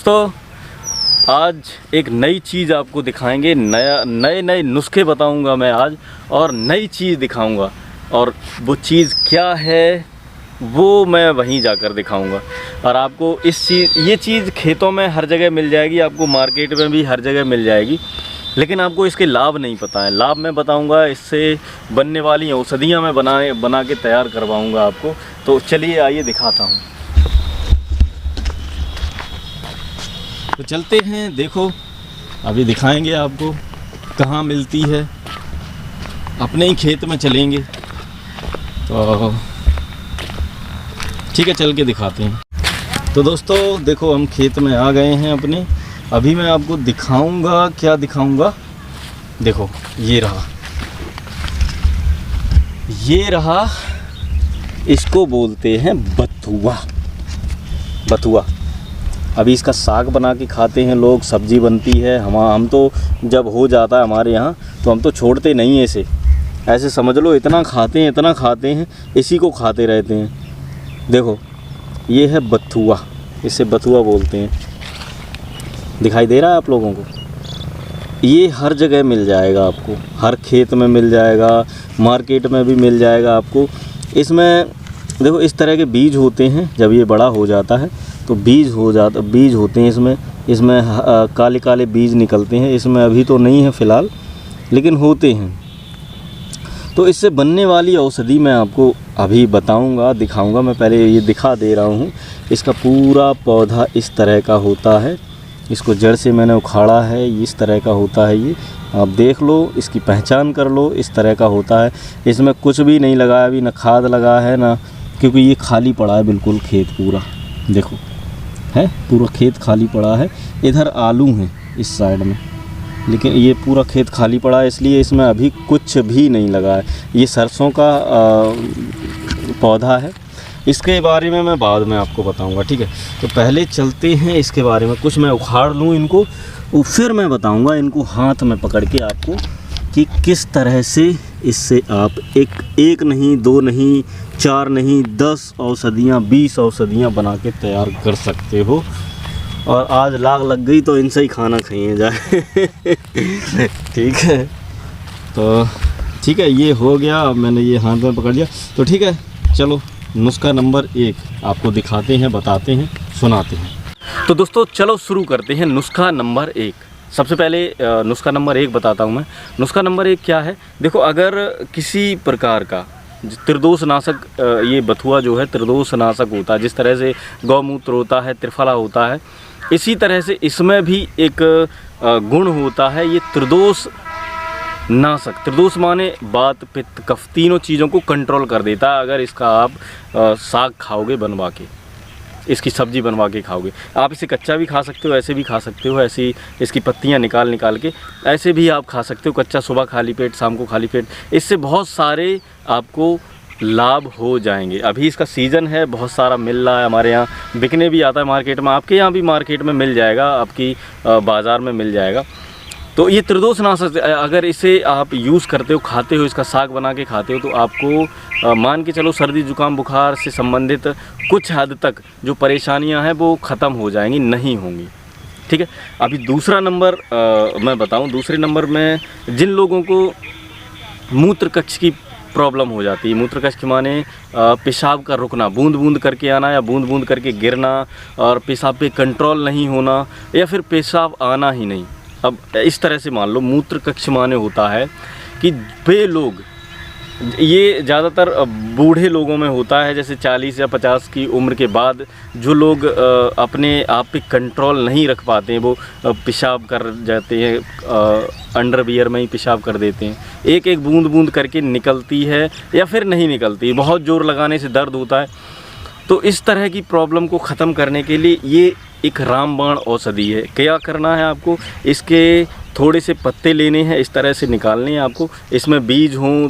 तो आज एक नई चीज़ आपको दिखाएंगे, नए नुस्खे बताऊंगा मैं आज, और नई चीज़ दिखाऊंगा, और वो चीज़ क्या है वो मैं वहीं जाकर दिखाऊंगा। और आपको ये चीज़ खेतों में हर जगह मिल जाएगी, आपको मार्केट में भी हर जगह मिल जाएगी, लेकिन आपको इसके लाभ नहीं पता है। लाभ मैं बताऊंगा, इससे बनने वाली औषधियाँ मैं बना के तैयार करवाऊंगा आपको। तो चलिए आइए दिखाता हूँ। तो चलते हैं, देखो अभी दिखाएंगे आपको कहाँ मिलती है। अपने ही खेत में चलेंगे, तो ठीक है चल के दिखाते हैं। तो दोस्तों देखो हम खेत में आ गए हैं अपने। अभी मैं आपको दिखाऊंगा, क्या दिखाऊंगा, देखो ये रहा, इसको बोलते हैं बथुआ। अभी इसका साग बना के खाते हैं लोग, सब्जी बनती है। हम तो जब हो जाता है हमारे यहाँ तो हम तो छोड़ते नहीं हैं ऐसे समझ लो, इतना खाते हैं, इसी को खाते रहते हैं। देखो ये है बथुआ, इसे बथुआ बोलते हैं। दिखाई दे रहा है आप लोगों को? ये हर जगह मिल जाएगा आपको, हर खेत में मिल जाएगा, मार्केट में भी मिल जाएगा आपको। इसमें देखो इस तरह के बीज होते हैं, जब ये बड़ा हो जाता है तो बीज होते हैं इसमें काले काले बीज निकलते हैं। इसमें अभी तो नहीं है फ़िलहाल, लेकिन होते हैं। तो इससे बनने वाली औषधि मैं आपको अभी बताऊंगा, दिखाऊंगा। मैं पहले ये दिखा दे रहा हूँ। इसका पूरा पौधा इस तरह का होता है, इसको जड़ से मैंने उखाड़ा है, इस तरह का होता है। ये आप देख लो, इसकी पहचान कर लो, इस तरह का होता है। इसमें कुछ भी नहीं लगाया, अभी ना खाद लगा है ना, क्योंकि ये खाली पड़ा है बिल्कुल खेत पूरा। देखो है पूरा खेत खाली पड़ा है। इधर आलू हैं इस साइड में, लेकिन ये पूरा खेत खाली पड़ा है, इसलिए इसमें अभी कुछ भी नहीं लगा है। ये सरसों का पौधा है। इसके बारे में मैं बाद में आपको बताऊंगा, ठीक है। तो पहले चलते हैं इसके बारे में, कुछ मैं उखाड़ लूँ इनको, फिर मैं बताऊंगा इनको हाथ में पकड़ के आपको कि किस तरह से इससे आप एक नहीं, 2 नहीं, 4 नहीं, 10 औषधियाँ, 20 औषधियाँ बना के तैयार कर सकते हो। और आज लाग लग गई तो इनसे ही खाना खाइए जाए। ठीक है, तो ठीक है, ये हो गया। अब मैंने ये हाथ में पकड़ लिया, तो ठीक है चलो नुस्खा नंबर 1 आपको दिखाते हैं, बताते हैं, सुनाते हैं। तो दोस्तों चलो शुरू करते हैं नुस्खा नंबर 1। सबसे पहले नुस्खा नंबर 1 बताता हूँ मैं। नुस्खा नंबर 1 क्या है? देखो, अगर किसी प्रकार का त्रिदोषनाशक, ये बथुआ जो है त्रिदोषनाशक होता है। जिस तरह से गौमूत्र होता है, त्रिफला होता है, इसी तरह से इसमें भी एक गुण होता है, ये त्रिदोष नाशक। त्रिदोष माने वात, पित्त, कफ, तीनों चीज़ों को कंट्रोल कर देता है। अगर इसका आप साग खाओगे बनवा के, इसकी सब्ज़ी बनवा के खाओगे, आप इसे कच्चा भी खा सकते हो, ऐसे भी खा सकते हो, ऐसी इसकी पत्तियां निकाल के ऐसे भी आप खा सकते हो कच्चा, सुबह खाली पेट, शाम को खाली पेट। इससे बहुत सारे आपको लाभ हो जाएंगे। अभी इसका सीज़न है, बहुत सारा मिल रहा है, हमारे यहाँ बिकने भी आता है मार्केट में। आपके यहाँ भी मार्केट में मिल जाएगा, आपकी बाज़ार में मिल जाएगा। तो ये त्रिदोषनाशक, अगर इसे आप यूज़ करते हो, खाते हो, इसका साग बना के खाते हो, तो आपको मान के चलो सर्दी जुकाम बुखार से संबंधित कुछ हद तक जो परेशानियां हैं वो ख़त्म हो जाएंगी, नहीं होंगी। ठीक है। अभी दूसरा नंबर मैं बताऊं, दूसरे नंबर में जिन लोगों को मूत्र कक्ष की प्रॉब्लम हो जाती है, मूत्र कक्ष के माने पेशाब का रुकना, बूंद बूंद करके आना या बूंद बूंद करके गिरना, और पेशाब पे कंट्रोल नहीं होना, या फिर पेशाब आना ही नहीं। अब इस तरह से मान लो, मूत्र कक्ष माने होता है कि वे लोग, ये ज़्यादातर बूढ़े लोगों में होता है, जैसे 40 या 50 की उम्र के बाद जो लोग अपने आप पे कंट्रोल नहीं रख पाते हैं, वो पेशाब कर जाते हैं, अंडरवियर में ही पेशाब कर देते हैं। एक एक बूंद बूंद करके निकलती है या फिर नहीं निकलती, बहुत ज़ोर लगाने से दर्द होता है। तो इस तरह की प्रॉब्लम को ख़त्म करने के लिए ये एक रामबाण औषधि है। क्या करना है आपको, इसके थोड़े से पत्ते लेने हैं, इस तरह से निकालने हैं आपको। इसमें बीज हों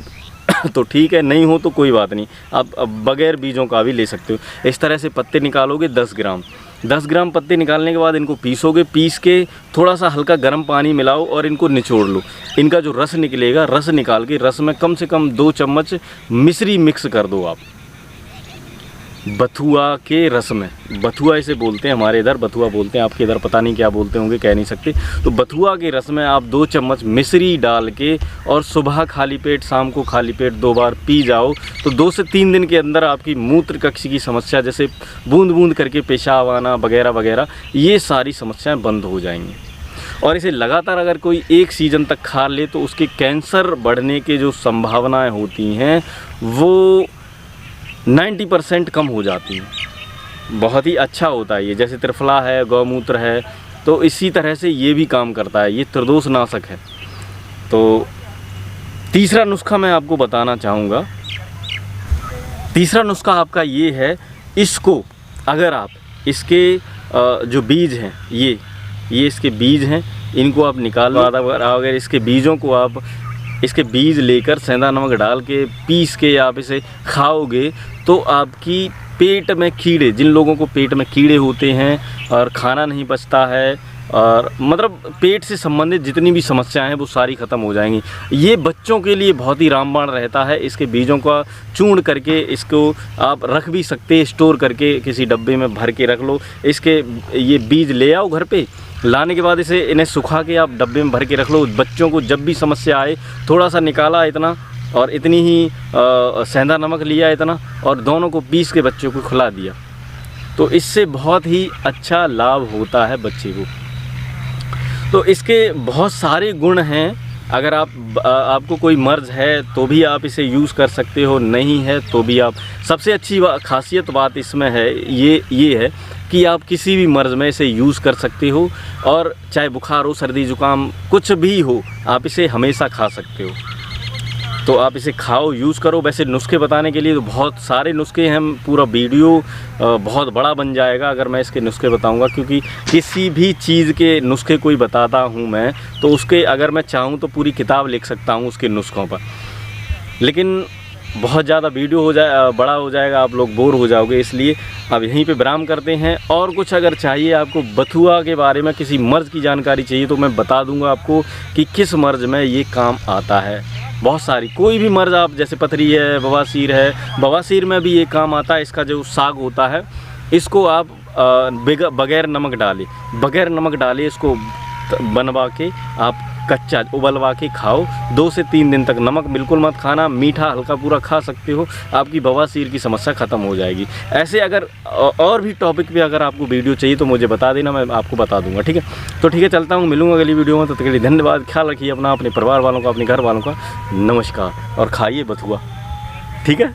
तो ठीक है, नहीं हो तो कोई बात नहीं, आप बगैर बीजों का भी ले सकते हो। इस तरह से पत्ते निकालोगे 10 ग्राम पत्ते निकालने के बाद इनको पीसोगे, पीस के थोड़ा सा हल्का गर्म पानी मिलाओ और इनको निचोड़ लो। इनका जो रस निकलेगा, रस निकाल के रस में कम से कम 2 चम्मच मिश्री मिक्स कर दो आप। बथुआ के रस में, बथुआ इसे बोलते हैं, हमारे इधर बथुआ बोलते हैं, आपके इधर पता नहीं क्या बोलते होंगे, कह नहीं सकते। तो बथुआ के रस में आप 2 चम्मच मिश्री डाल के और सुबह खाली पेट, शाम को खाली पेट 2 बार पी जाओ तो 2 से 3 दिन के अंदर आपकी मूत्र कक्ष की समस्या, जैसे बूंद बूंद करके पेशाब आना वगैरह वगैरह, ये सारी समस्याएँ बंद हो जाएंगी। और इसे लगातार अगर कोई 1 सीज़न तक खा ले तो उसके कैंसर बढ़ने के जो संभावनाएं होती हैं वो 90% कम हो जाती हैं। बहुत ही अच्छा होता है ये, जैसे त्रिफला है, गौमूत्र है, तो इसी तरह से ये भी काम करता है, ये त्रिदोष नाशक है। तो तीसरा नुस्खा मैं आपको बताना चाहूँगा। तीसरा नुस्खा आपका ये है, इसको अगर आप इसके जो बीज हैं, ये इसके बीज हैं, इनको आप निकाल लो। अगर इसके बीजों को आप, इसके बीज लेकर सेंधा नमक डाल के पीस के आप इसे खाओगे तो आपकी पेट में कीड़े, जिन लोगों को पेट में कीड़े होते हैं और खाना नहीं पचता है और मतलब पेट से संबंधित जितनी भी समस्याएं हैं वो सारी ख़त्म हो जाएंगी। ये बच्चों के लिए बहुत ही रामबाण रहता है। इसके बीजों का चूर्ण करके इसको आप रख भी सकते हैं, स्टोर करके किसी डब्बे में भर के रख लो। इसके ये बीज ले आओ घर पे, लाने के बाद इन्हें सुखा के आप डब्बे में भर के रख लो। बच्चों को जब भी समस्या आए, थोड़ा सा निकाला इतना और इतनी ही सेंधा नमक लिया इतना और दोनों को पीस के बच्चों को खिला दिया, तो इससे बहुत ही अच्छा लाभ होता है बच्चे को। तो इसके बहुत सारे गुण हैं। अगर आपको कोई मर्ज़ है तो भी आप इसे यूज़ कर सकते हो, नहीं है तो भी आप। सबसे अच्छी खासियत बात इसमें है ये है कि आप किसी भी मर्ज़ में इसे यूज़ कर सकते हो और चाहे बुखार हो, सर्दी जुकाम कुछ भी हो, आप इसे हमेशा खा सकते हो। तो आप इसे खाओ, यूज़ करो। वैसे नुस्खे बताने के लिए तो बहुत सारे नुस्खे हैं, पूरा वीडियो बहुत बड़ा बन जाएगा अगर मैं इसके नुस्खे बताऊंगा, क्योंकि किसी भी चीज़ के नुस्खे कोई बताता हूं मैं तो उसके अगर मैं चाहूं तो पूरी किताब लिख सकता हूं उसके नुस्खों पर, लेकिन बहुत ज़्यादा वीडियो बड़ा हो जाएगा, आप लोग बोर हो जाओगे, इसलिए अब यहीं पे विराम करते हैं। और कुछ अगर चाहिए आपको बथुआ के बारे में, किसी मर्ज़ की जानकारी चाहिए तो मैं बता दूंगा आपको कि किस मर्ज़ में ये काम आता है। बहुत सारी, कोई भी मर्ज़ आप, जैसे पथरी है, बवासीर है, बवासीर में भी ये काम आता है। इसका जो साग होता है इसको आप बगैर नमक डाले इसको बनवा के आप कच्चा उबलवा के खाओ। 2 से 3 दिन तक नमक बिल्कुल मत खाना, मीठा हल्का पूरा खा सकते हो, आपकी बवासीर की समस्या ख़त्म हो जाएगी। ऐसे अगर और भी टॉपिक पे अगर आपको वीडियो चाहिए तो मुझे बता देना, मैं आपको बता दूंगा, ठीक है। तो ठीक है, चलता हूँ, मिलूंगा अगली वीडियो में। तो तक के लिए धन्यवाद, ख्याल रखिए अपना, अपने परिवार वालों का, अपने घर वालों का। नमस्कार, और खाइए बथुआ, ठीक है।